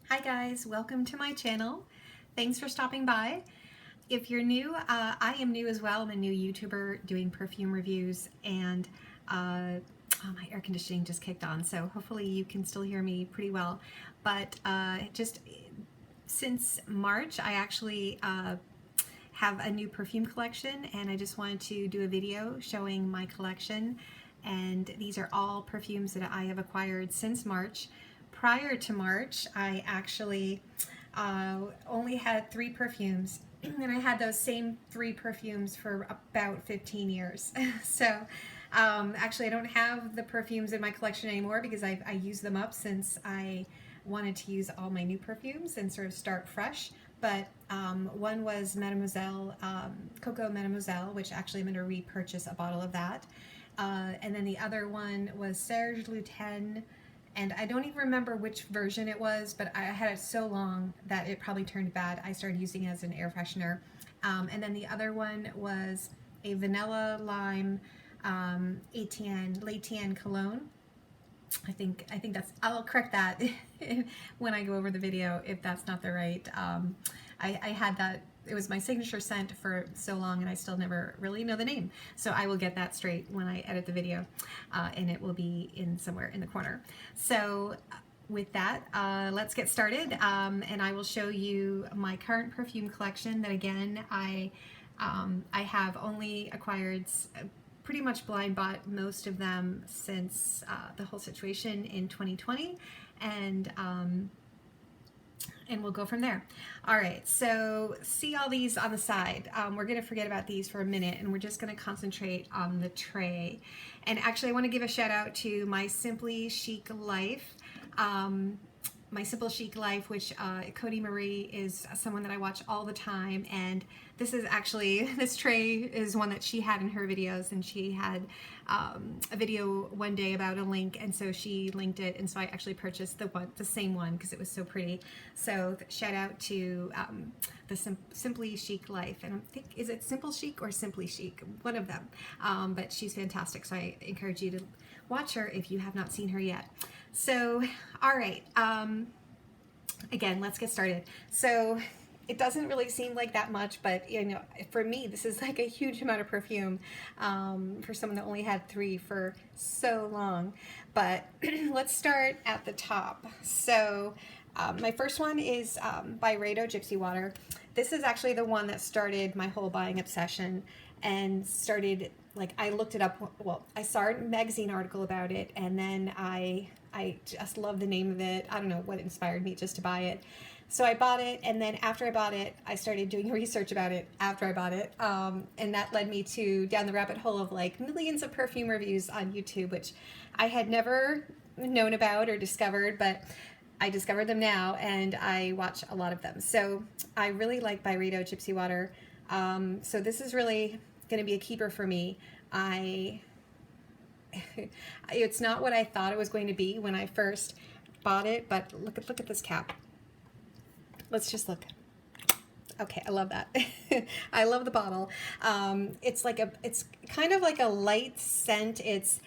Hi guys, welcome to my channel. Thanks for stopping by. If you're new, I am new as well. I'm a new YouTuber doing perfume reviews, and my air conditioning just kicked on, so hopefully you can still hear me pretty well. But just since March, I actually have a new perfume collection, and I just wanted to do a video showing my collection. And these are all perfumes that I have acquired since March. Prior to March, I actually only had 3 perfumes, and I had those same 3 perfumes for about 15 years. So actually I don't have the perfumes in my collection anymore because I used them up since I wanted to use all my new perfumes and sort of start fresh. But one was Mademoiselle, Coco Mademoiselle, which actually I'm going to repurchase a bottle of that. And then the other one was Serge Lutens, and I don't even remember which version it was, but I had it so long that it probably turned bad. I started using it as an air freshener. And then the other one was a vanilla lime Latian cologne. I think that's, I'll correct that when I go over the video if that's not the right. I had that, it was my signature scent for so long, and I still never really know the name. So I will get that straight when I edit the video, and it will be in somewhere in the corner. So with that, let's get started, and I will show you my current perfume collection that, again, I have only acquired pretty much blind bought most of them since the whole situation in 2020, and we'll go from there. All right, so see all these on the side. We're gonna forget about these for a minute, and we're just gonna concentrate on the tray. And actually I wanna give a shout out to my Simply Chic Life. My Simple Chic Life, which Cody Marie is someone that I watch all the time, and this is actually, this tray is one that she had in her videos, and she had a video one day about a link, and so she linked it, and so I actually purchased the same one because it was so pretty. So shout out to the Simply Chic Life, and I think, is it Simple Chic or Simply Chic? One of them, but she's fantastic, so I encourage you to watch her if you have not seen her yet. So, all right, again, let's get started. So it doesn't really seem like that much, but you know, for me, this is like a huge amount of perfume for someone that only had 3 for so long. But let's start at the top. So my first one is by Rado Gypsy Water. This is actually the one that started my whole buying obsession, and started, like, I looked it up, well, I saw a magazine article about it, and then I just love the name of it. I don't know what inspired me just to buy it. So I bought it, and then after I bought it, I started doing research about it after I bought it, and that led me to down the rabbit hole of like millions of perfume reviews on YouTube, which I had never known about or discovered, but I discovered them now, and I watch a lot of them. So I really like by Rado Gypsy Water. So this is really going to be a keeper for me. It's not what I thought it was going to be when I first bought it, but look at this cap. Let's just look. Okay, I love that. I love the bottle. It's kind of like a light scent. It's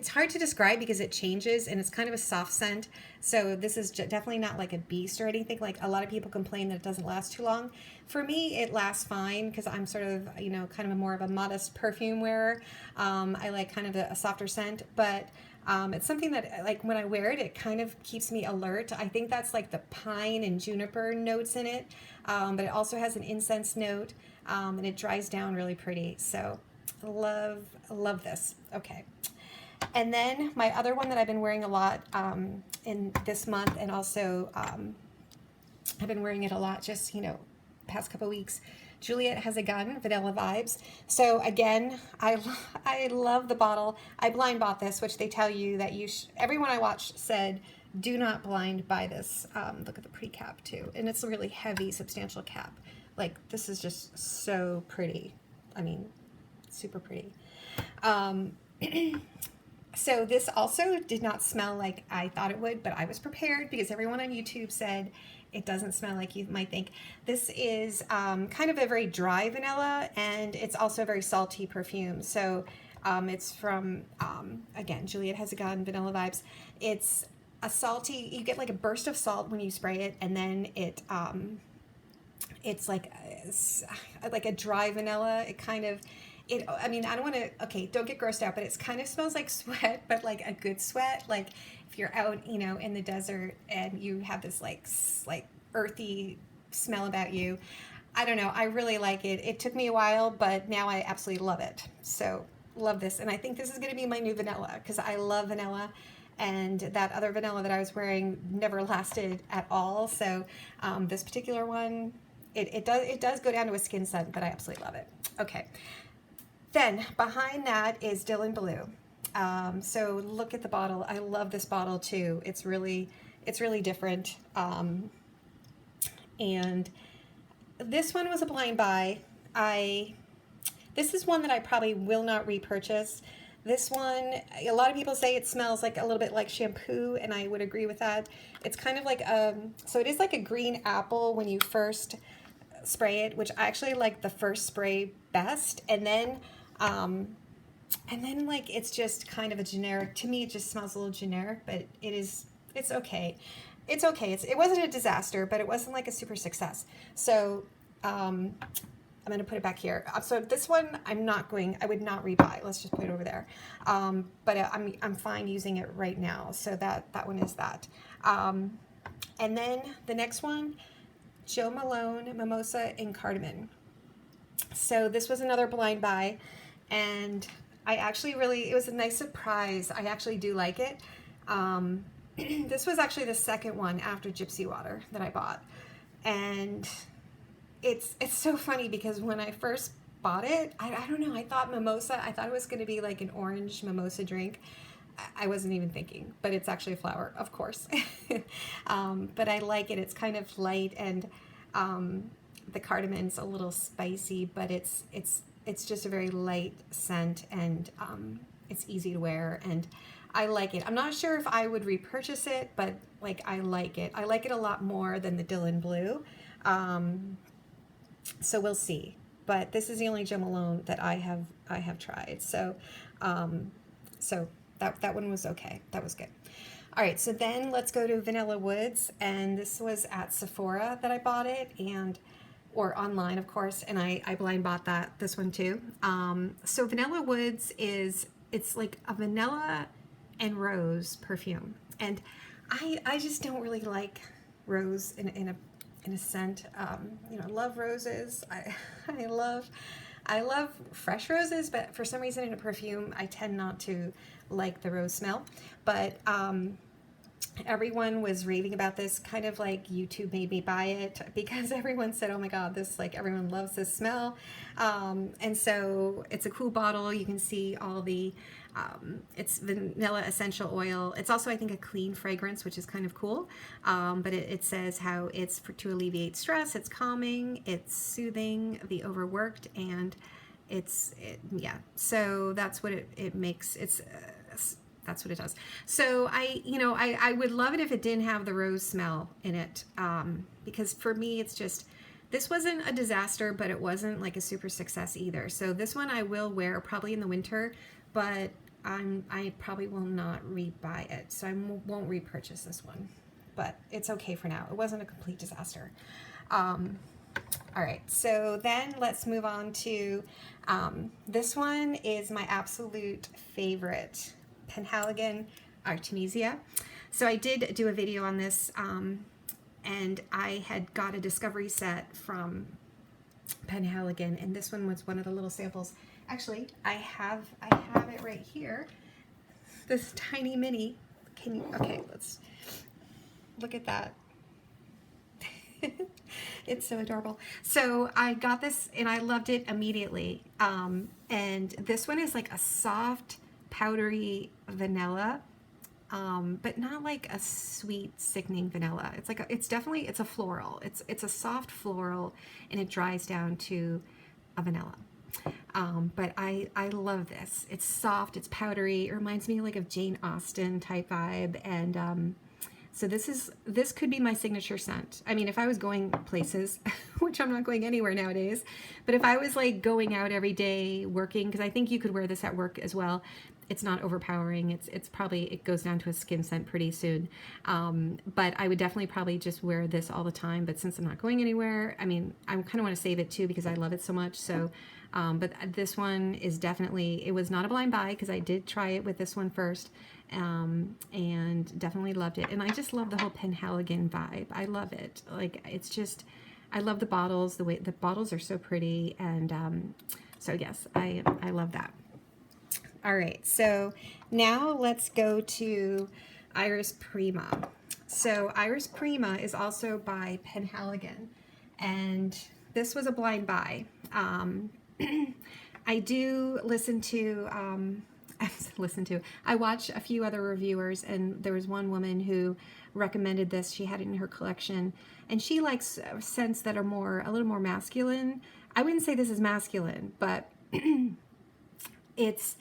hard to describe because it changes, and it's kind of a soft scent. So this is definitely not like a beast or anything. Like, a lot of people complain that it doesn't last too long. For me, it lasts fine because I'm sort of, you know, kind of more of a modest perfume wearer. I like kind of a softer scent, but it's something that, like, when I wear it, it kind of keeps me alert. I think that's like the pine and juniper notes in it, but it also has an incense note, and it dries down really pretty. So love this. Okay. And then my other one that I've been wearing a lot in this month, and also I've been wearing it a lot just, you know, past couple weeks, Juliet Has a Gun, Vanilla Vibes. So again, I love the bottle. I blind bought this, which they tell you that everyone I watched said, do not blind buy this. Look at the pre-cap too. And it's a really heavy, substantial cap. Like, this is just so pretty. I mean, super pretty. So this also did not smell like I thought it would, but I was prepared because everyone on YouTube said it doesn't smell like you might think. This is kind of a very dry vanilla, and it's also a very salty perfume. So It's from, again, Juliet Has a Gun, Vanilla Vibes. It's a salty, you get like a burst of salt when you spray it, and then it's like a dry vanilla. It kind of, I mean, I don't want to, okay, don't get grossed out, but it kind of smells like sweat, but like a good sweat. Like if you're out, you know, in the desert and you have this like earthy smell about you. I don't know. I really like it. It took me a while, but now I absolutely love it. So love this. And I think this is going to be my new vanilla because I love vanilla. And that other vanilla that I was wearing never lasted at all. So this particular one, it does go down to a skin scent, but I absolutely love it. Okay. Then behind that is Dylan Blue. So look at the bottle. I love this bottle too. It's really different. And this one was a blind buy. This is one that I probably will not repurchase. This one, a lot of people say it smells like a little bit like shampoo, and I would agree with that. It's kind of like, so it is like a green apple when you first spray it, which I actually like the first spray best. And then like, it's just kind of a generic, to me, it just smells a little generic, but it's okay. It's okay. It wasn't a disaster, but it wasn't like a super success. So, I'm going to put it back here. So this one, I would not rebuy. Let's just put it over there. But I'm fine using it right now. So that one is that. And then the next one, Jo Malone Mimosa and Cardamom. So this was another blind buy, and I actually it was a nice surprise. I actually do like it. This was actually the second one after Gypsy Water that I bought. And it's so funny because when I first bought it, I don't know, I thought mimosa, I thought it was going to be like an orange mimosa drink. I wasn't even thinking, but it's actually a flower, of course. But I like it. It's kind of light, and the cardamon's a little spicy, but it's just a very light scent, and it's easy to wear, and I like it. I'm not sure if I would repurchase it, but like I like it. I like it a lot more than the Dylan Blue. So we'll see. But this is the only Jo Malone that I have tried. So so that one was okay. That was good. All right, so then let's go to Vanilla Woods, and this was at Sephora that I bought it, or online, of course, and I blind bought this one too. So Vanilla Woods it's like a vanilla and rose perfume, and I just don't really like rose in a scent. You know, I love roses. I love fresh roses, but for some reason in a perfume, I tend not to like the rose smell. But everyone was raving about this, kind of like YouTube made me buy it because everyone said, oh my God, this, like, everyone loves this smell. And so it's a cool bottle. You can see all the, it's vanilla essential oil. It's also, I think, a clean fragrance, which is kind of cool. But it says how it's to alleviate stress, it's calming, it's soothing the overworked, and yeah. So that's what it makes. That's what it does. So I would love it if it didn't have the rose smell in it, because for me, it's just, this wasn't a disaster, but it wasn't like a super success either. So this one I will wear probably in the winter, but I probably will not rebuy it. So I won't repurchase this one, but it's okay for now. It wasn't a complete disaster. All right, so then let's move on to, this one is my absolute favorite, Penhaligon Artemisia. So I did do a video on this, and I had got a discovery set from Penhaligon, and this one was one of the little samples. Actually, I have it right here. This tiny mini. Okay, let's look at that. It's so adorable. So I got this and I loved it immediately. And this one is like a soft, powdery vanilla, but not like a sweet, sickening vanilla. It's like it's a floral. It's a soft floral, and it dries down to a vanilla. But I love this. It's soft, it's powdery. It reminds me like of Jane Austen type vibe, and So this could be my signature scent. I mean, if I was going places, which I'm not going anywhere nowadays, but if I was like going out every day working, because I think you could wear this at work as well. It's not overpowering. It's probably, it goes down to a skin scent pretty soon. But I would definitely probably just wear this all the time. But since I'm not going anywhere, I mean, I kind of want to save it too because I love it so much. So, but this one is definitely, it was not a blind buy because I did try it with this one first. And definitely loved it. And I just love the whole Penhaligon vibe. I love it. Like, it's just, I love the bottles, the way the bottles are so pretty. And so yes, I love that. All right, so now let's go to Iris Prima. So Iris Prima is also by Penhaligon, and this was a blind buy. I do listen to, I watch a few other reviewers, and there was one woman who recommended this. She had it in her collection, and she likes scents that are a little more masculine. I wouldn't say this is masculine, but it's,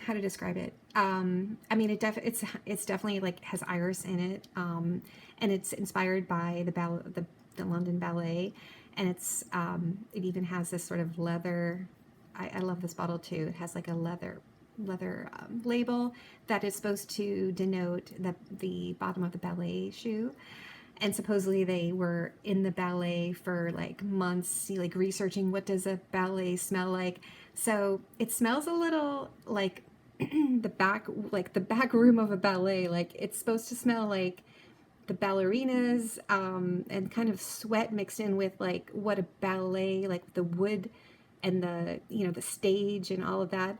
how to describe it? I mean, it's definitely like has iris in it, and it's inspired by the London Ballet, and it's it even has this sort of leather. I love this bottle too. It has like a leather label that is supposed to denote the bottom of the ballet shoe. And supposedly they were in the ballet for like months, like researching what does a ballet smell like. So it smells a little like the back room of a ballet. Like it's supposed to smell like the ballerinas, and kind of sweat mixed in with like what a ballet, like the wood and the, the stage and all of that.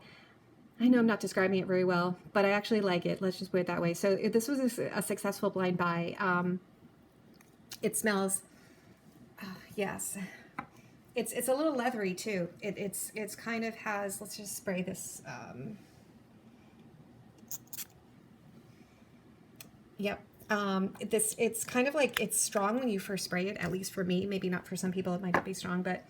I know I'm not describing it very well, but I actually like it. Let's just put it that way. So this was a successful blind buy. It smells, yes, it's a little leathery too. It's kind of has, let's just spray this. Yep. It's kind of like, it's strong when you first spray it, at least for me. Maybe not for some people, it might not be strong, but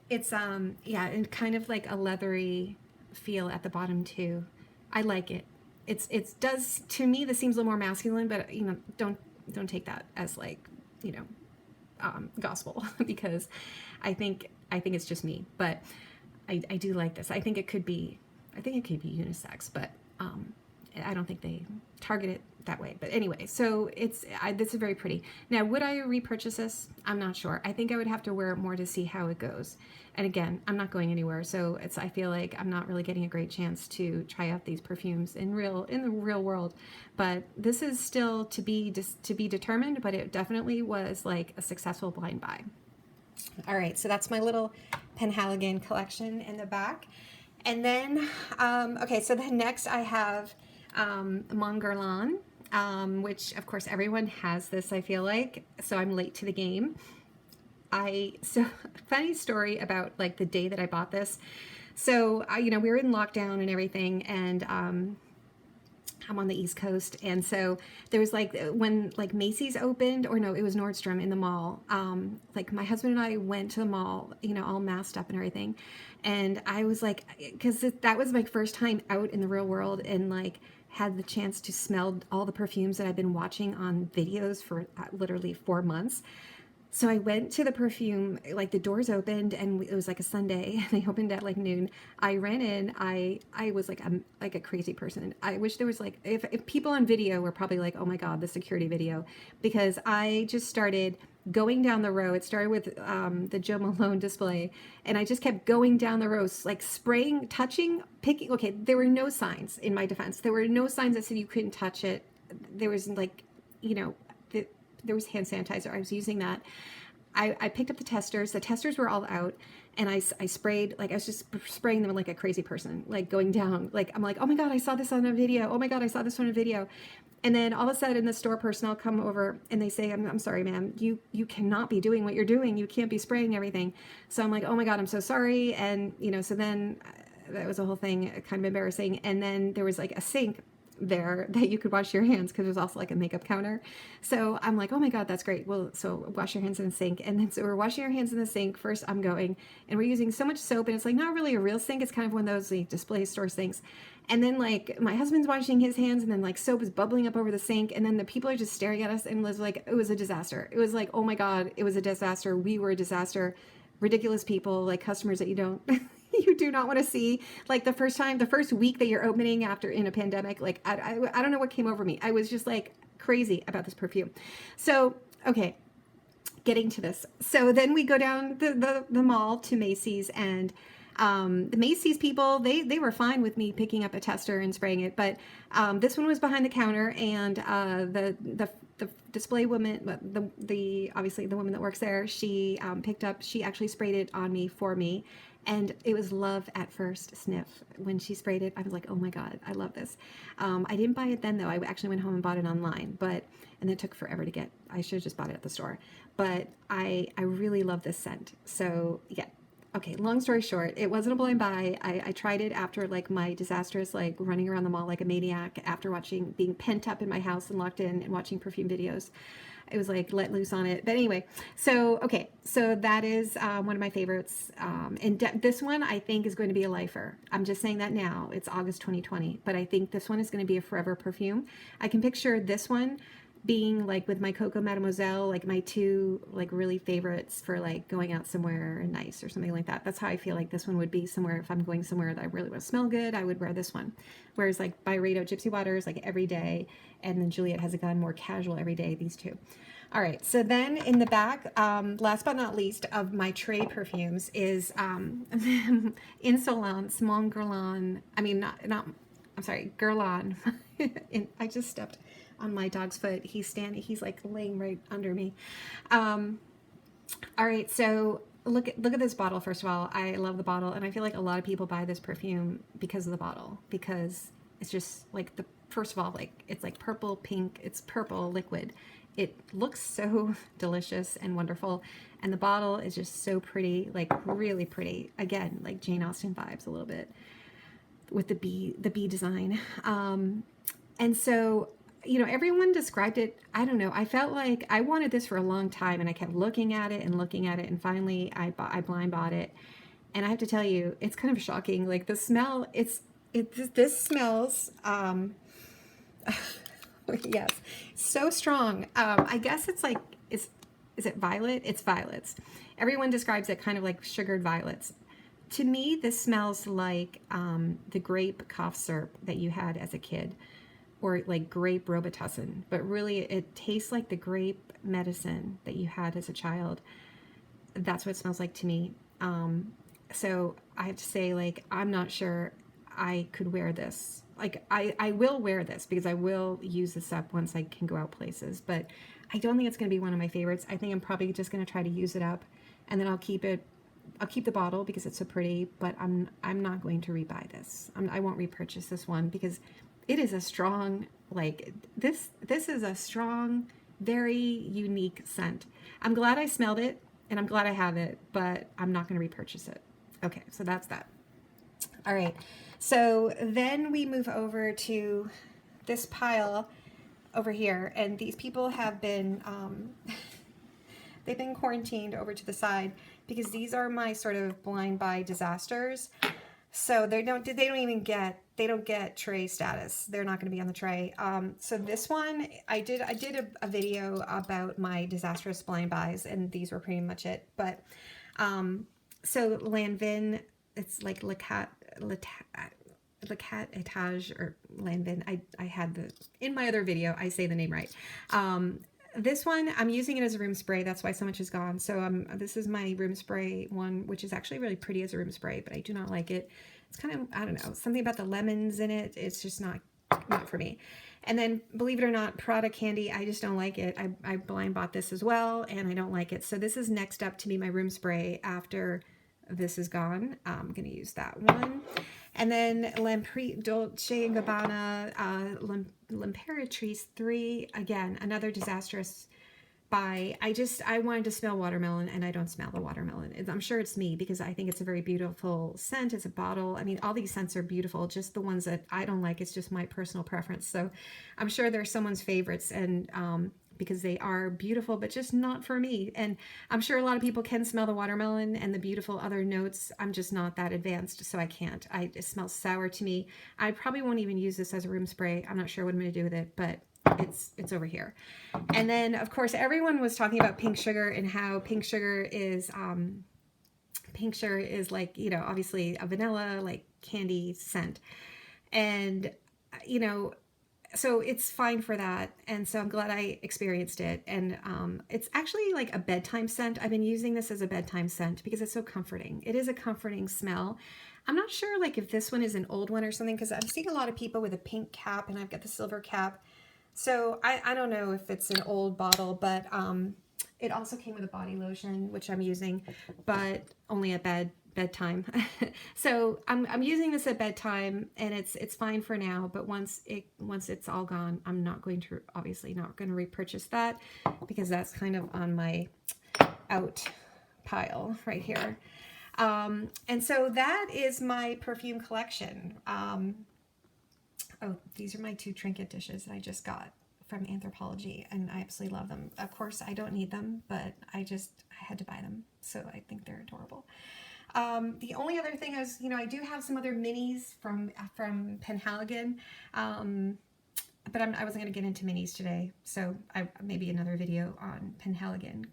it's, yeah, and kind of like a leathery feel at the bottom too. I like it. It does, to me, this seems a little more masculine, but don't take that as like, gospel because I think it's just me, but I do like this. I think it could be unisex, but I don't think they target it that way. But anyway, so this is very pretty. Now, would I repurchase this? I'm not sure. I think I would have to wear it more to see how it goes. And again, I'm not going anywhere, so I feel like I'm not really getting a great chance to try out these perfumes in the real world. But this is still to be determined, but it definitely was like a successful blind buy. All right, so that's my little Penhaligon collection in the back. And then, okay, so then next I have Mon Guerlain, which of course everyone has this, I feel like, so I'm late to the game. So funny story about like the day that I bought this. So, we were in lockdown and everything, and I'm on the East Coast, and so there was like when like Macy's opened, or no, it was Nordstrom in the mall. Like my husband and I went to the mall, all masked up and everything, and I was like, because that was my first time out in the real world, and like had the chance to smell all the perfumes that I've been watching on videos for literally 4 months. So I went to the perfume, like the doors opened, and it was like a Sunday, and they opened at like noon. I ran in. I was like a crazy person. I wish there was like, if people on video were probably like, oh my God, the security video, because I just started going down the row. It started with the Joe Malone display, and I just kept going down the rows, like spraying, touching, picking. Okay, there were no signs, in my defense. There were no signs that said you couldn't touch it. There was like, there was hand sanitizer. I was using that. I picked up the testers. The testers were all out, and I sprayed, like I was just spraying them like a crazy person, like going down. Like I'm like, oh my God, I saw this on a video. Oh my God, I saw this on a video. And then all of a sudden the store personnel come over and they say, I'm sorry, ma'am, you cannot be doing what you're doing. You can't be spraying everything. So I'm like, oh my God, I'm so sorry. And so then that was a whole thing, kind of embarrassing. And then there was like a sink there that you could wash your hands, because there's also like a makeup counter. So I'm like, oh my God, that's great. Well, so wash your hands in the sink. And then so we're washing our hands in the sink. First I'm going, and we're using so much soap, and it's like not really a real sink. It's kind of one of those like display store sinks. And then like my husband's washing his hands, and then like soap is bubbling up over the sink, and then the people are just staring at us, and it was a disaster. It was like, oh my God, it was a disaster. We were a disaster. Ridiculous people, like customers that you don't you do not want to see. Like the first week that you're opening after in a pandemic, like I don't know what came over me. I was just like crazy about this perfume. So okay, getting to this. So then we go down the mall to Macy's, and the Macy's people, they were fine with me picking up a tester and spraying it, but this one was behind the counter, and the display woman, obviously the woman that works there, she she actually sprayed it on me for me, and it was love at first sniff. When she sprayed it, I was like, oh my God, I love this. I didn't buy it then though. I actually went home and bought it online, and it took forever to get. I should have just bought it at the store, but I really love this scent. So yeah. Okay, long story short, it wasn't a blind buy. I tried it after like my disastrous like running around the mall like a maniac after being pent up in my house and locked in and watching perfume videos. It was like let loose on it. But anyway, so okay, so that is one of my favorites. And this one I think is going to be a lifer. I'm just saying that now. It's August 2020, but I think this one is going to be a forever perfume. I can picture this one being like with my Coco Mademoiselle, like my two like really favorites for like going out somewhere nice or something like that. That's how I feel like this one would be somewhere. If I'm going somewhere that I really want to smell good, I would wear this one. Whereas like Byredo Gypsy Waters, like every day, and then Juliet Has a Gun, more casual every day, these two. All right, so then in the back, last but not least of my tray perfumes is Insolence Mon Guerlain. I mean, I'm sorry, Guerlain. I just stepped on my dog's foot. He's like laying right under me. All right, so look at this bottle. First of all, I love the bottle, and I feel like a lot of people buy this perfume because of the bottle, because it's just like first of all, like it's like purple, pink, it's purple liquid. It looks so delicious and wonderful, and the bottle is just so pretty, like really pretty. Again, like Jane Austen vibes a little bit with the bee design. And so, you know, everyone described it. I don't know. I felt like I wanted this for a long time, and I kept looking at it, and finally I blind bought it. And I have to tell you, it's kind of shocking. Like the smell, this smells, yes, so strong. I guess it's like, is it violet? It's violets. Everyone describes it kind of like sugared violets. To me, this smells like the grape cough syrup that you had as a kid, or like grape Robitussin, but really it tastes like the grape medicine that you had as a child. That's what it smells like to me. So I have to say, like, I'm not sure I could wear this. Like, I will wear this because I will use this up once I can go out places, but I don't think it's going to be one of my favorites. I think I'm probably just going to try to use it up, and then I'll keep the bottle because it's so pretty, but I'm not going to rebuy this. I won't repurchase this one because it is a strong, like, this is a strong, very unique scent. I'm glad I smelled it, and I'm glad I have it, but I'm not going to repurchase it. Okay, so that's that. All right, so then we move over to this pile over here, and these people have been, they've been quarantined over to the side because these are my sort of blind buy disasters. So they don't get tray status. They're not going to be on the tray. So this one, I did a video about my disastrous blind buys, and these were pretty much it. But so Lanvin, it's like Le Cat Etage or Lanvin. I had in my other video, I say the name right. This one, I'm using it as a room spray. That's why so much is gone. So this is my room spray one, which is actually really pretty as a room spray, but I do not like it. It's kind of, I don't know, something about the lemons in it. It's just not for me. And then, believe it or not, Prada Candy, I just don't like it. I blind bought this as well, and I don't like it. So this is next up to be my room spray after this is gone. I'm going to use that one. And then Dolce & Gabbana L'Imperatrice 3, again, another disastrous buy. I wanted to smell watermelon, and I don't smell the watermelon. I'm sure it's me because I think it's a very beautiful scent. It's a bottle. I mean, all these scents are beautiful. Just the ones that I don't like, it's just my personal preference. So I'm sure they're someone's favorites, and because they are beautiful, but just not for me. And I'm sure a lot of people can smell the watermelon and the beautiful other notes. I'm just not that advanced, so I can't. It smells sour to me. I probably won't even use this as a room spray. I'm not sure what I'm going to do with it, but it's over here. And then, of course, everyone was talking about pink sugar and how pink sugar is like, you know, obviously a vanilla, like candy scent. And, you know, so it's fine for that. And so I'm glad I experienced it. And it's actually like a bedtime scent. I've been using this as a bedtime scent because it's so comforting. It is a comforting smell. I'm not sure like if this one is an old one or something, because I'm seeing a lot of people with a pink cap, and I've got the silver cap. So I don't know if it's an old bottle, but it also came with a body lotion, which I'm using, but only at bedtime. So I'm using this at bedtime, and it's fine for now, but once it's all gone, I'm not going to, obviously not going to repurchase that, because that's kind of on my out pile right here. And so that is my perfume collection. Oh, these are my 2 trinket dishes that I just got from Anthropologie, and I absolutely love them. Of course, I don't need them, but I had to buy them, so I think they're adorable. The only other thing is, you know, I do have some other minis from Penhaligon, but I wasn't going to get into minis today, so maybe another video on Penhaligon,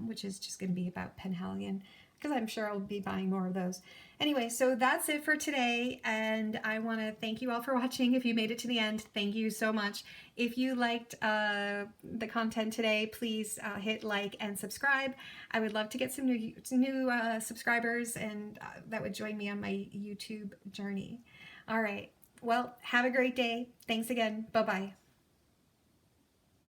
which is just going to be about Penhaligon, because I'm sure I'll be buying more of those. Anyway, so that's it for today, and I want to thank you all for watching. If you made it to the end, thank you so much. If you liked the content today, please hit like and subscribe. I would love to get some new subscribers, and that would join me on my YouTube journey. All right, well, have a great day. Thanks again. Bye-bye.